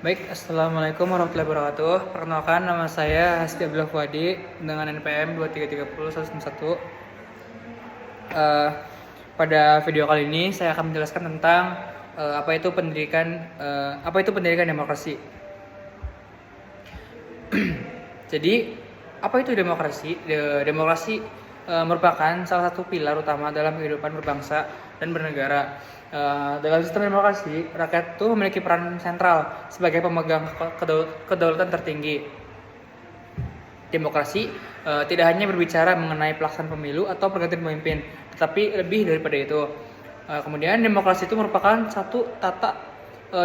Baik, Assalamualaikum warahmatullahi wabarakatuh. Perkenalkan, nama saya Hasdi Abdullah Fuadi dengan NPM 2330 Eh, pada video kali ini saya akan menjelaskan tentang apa itu pendidikan demokrasi. Jadi, apa itu demokrasi? Demokrasi merupakan salah satu pilar utama dalam kehidupan berbangsa dan bernegara. Dalam sistem demokrasi, rakyat itu memiliki peran sentral sebagai pemegang kedaulatan tertinggi. Demokrasi tidak hanya berbicara mengenai pelaksanaan pemilu atau pergantian pemimpin, tetapi lebih daripada itu. Kemudian demokrasi itu merupakan satu tata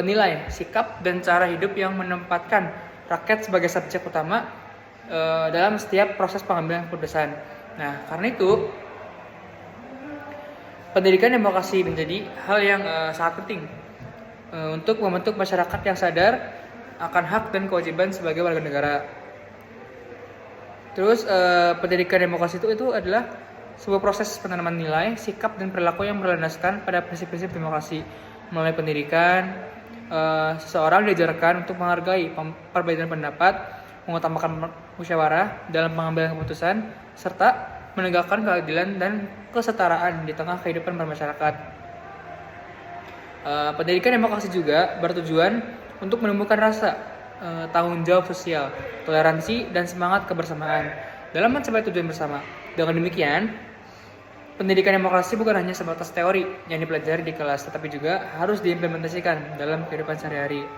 nilai, sikap, dan cara hidup yang menempatkan rakyat sebagai subjek utama dalam setiap proses pengambilan keputusan. Nah, karena itu pendidikan demokrasi menjadi hal yang sangat penting untuk membentuk masyarakat yang sadar akan hak dan kewajiban sebagai warga negara. Terus pendidikan demokrasi itu adalah sebuah proses penanaman nilai, sikap, dan perilaku yang berlandaskan pada prinsip-prinsip demokrasi. Melalui pendidikan, seseorang diajarkan untuk menghargai perbedaan pendapat, mengutamakan musyawarah dalam pengambilan keputusan, serta menegakkan keadilan dan kesetaraan di tengah kehidupan bermasyarakat. Pendidikan demokrasi juga bertujuan untuk menumbuhkan rasa tanggung jawab sosial, toleransi, dan semangat kebersamaan dalam mencapai tujuan bersama. Dengan demikian, pendidikan demokrasi bukan hanya sebatas teori yang dipelajari di kelas, tetapi juga harus diimplementasikan dalam kehidupan sehari-hari.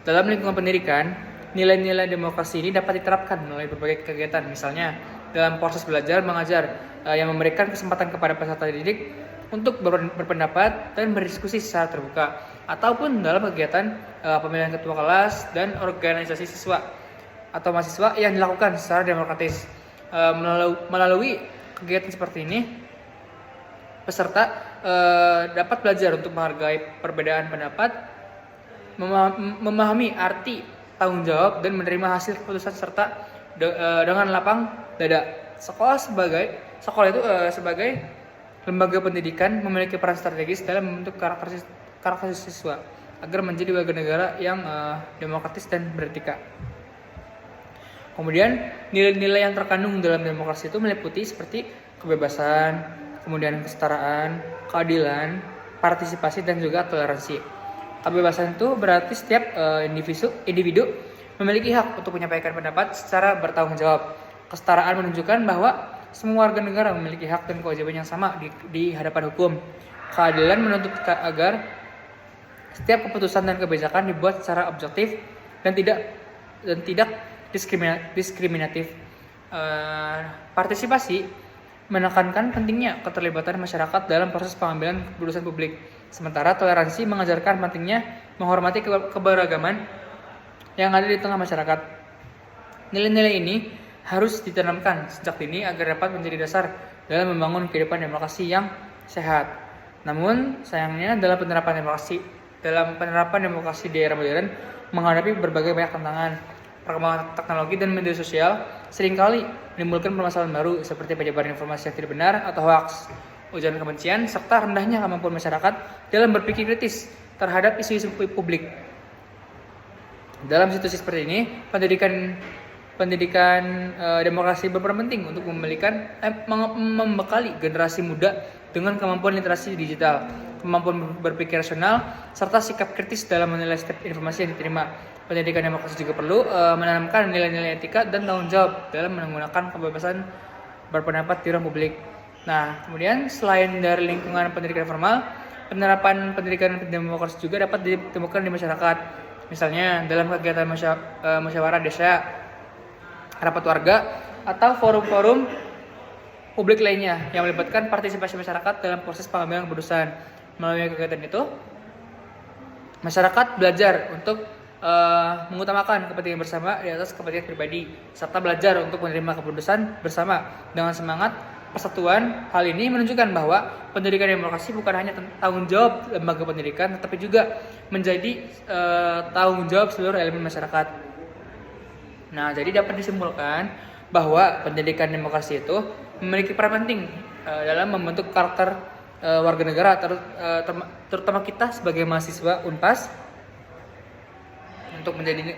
Dalam lingkungan pendidikan, nilai-nilai demokrasi ini dapat diterapkan melalui berbagai kegiatan, misalnya dalam proses belajar mengajar yang memberikan kesempatan kepada peserta didik untuk berpendapat dan berdiskusi secara terbuka, ataupun dalam kegiatan pemilihan ketua kelas dan organisasi siswa atau mahasiswa yang dilakukan secara demokratis. Melalui kegiatan seperti ini, peserta dapat belajar untuk menghargai perbedaan pendapat, memahami arti tanggung jawab, dan menerima hasil keputusan serta dengan lapang dada. Sekolah itu sebagai lembaga pendidikan memiliki peran strategis dalam membentuk karakter siswa agar menjadi warga negara yang demokratis dan beretika. Kemudian nilai-nilai yang terkandung dalam demokrasi itu meliputi seperti kebebasan, kemudian kesetaraan, keadilan, partisipasi, dan juga toleransi. Kebebasan itu berarti setiap individu memiliki hak untuk menyampaikan pendapat secara bertanggung jawab. Kesetaraan menunjukkan bahwa semua warga negara memiliki hak dan kewajiban yang sama di hadapan hukum. Keadilan menuntut agar setiap keputusan dan kebijakan dibuat secara objektif dan tidak diskriminatif. Partisipasi menekankan pentingnya keterlibatan masyarakat dalam proses pengambilan keputusan publik. Sementara toleransi mengajarkan pentingnya menghormati keberagaman yang ada di tengah masyarakat. Nilai-nilai ini harus ditanamkan sejak dini agar dapat menjadi dasar dalam membangun kehidupan demokrasi yang sehat. Namun sayangnya dalam penerapan demokrasi di era modern menghadapi berbagai banyak tantangan. Perkembangan teknologi dan media sosial seringkali menimbulkan permasalahan baru seperti penyebaran informasi yang tidak benar atau hoax, ujaran kebencian, serta rendahnya kemampuan masyarakat dalam berpikir kritis terhadap isu-isu publik. Dalam situasi seperti ini, pendidikan demokrasi berperan penting untuk membekali generasi muda dengan kemampuan literasi digital, kemampuan berpikir rasional, serta sikap kritis dalam menilai setiap informasi yang diterima. Pendidikan demokrasi juga perlu menanamkan nilai-nilai etika dan tanggung jawab dalam menggunakan kebebasan berpendapat di ruang publik. Nah, kemudian selain dari lingkungan pendidikan formal, penerapan pendidikan demokrasi juga dapat ditemukan di masyarakat. Misalnya dalam kegiatan musyawarah desa, rapat warga, atau forum-forum publik lainnya yang melibatkan partisipasi masyarakat dalam proses pengambilan keputusan. Melalui kegiatan itu, masyarakat belajar untuk mengutamakan kepentingan bersama di atas kepentingan pribadi, serta belajar untuk menerima keputusan bersama dengan semangat persatuan. Hal ini menunjukkan bahwa pendidikan demokrasi bukan hanya tanggung jawab lembaga pendidikan, tetapi juga menjadi tanggung jawab seluruh elemen masyarakat. Nah, jadi dapat disimpulkan bahwa pendidikan demokrasi itu memiliki peran penting dalam membentuk karakter warga negara, terutama kita sebagai mahasiswa Unpas, untuk menjadi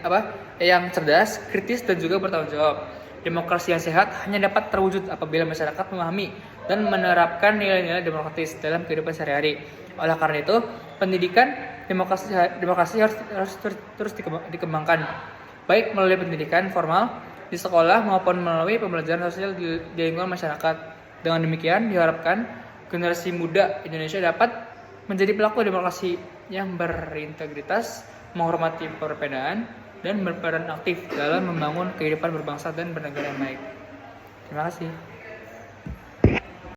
yang cerdas, kritis dan juga bertanggung jawab. Demokrasi yang sehat hanya dapat terwujud apabila masyarakat memahami dan menerapkan nilai-nilai demokratis dalam kehidupan sehari-hari. Oleh karena itu, pendidikan demokrasi harus terus dikembangkan, baik melalui pendidikan formal di sekolah maupun melalui pembelajaran sosial di lingkungan masyarakat. Dengan demikian, diharapkan generasi muda Indonesia dapat menjadi pelaku demokrasi yang berintegritas, menghormati perbedaan, dan berperan aktif dalam membangun kehidupan berbangsa dan bernegara yang baik. Terima kasih.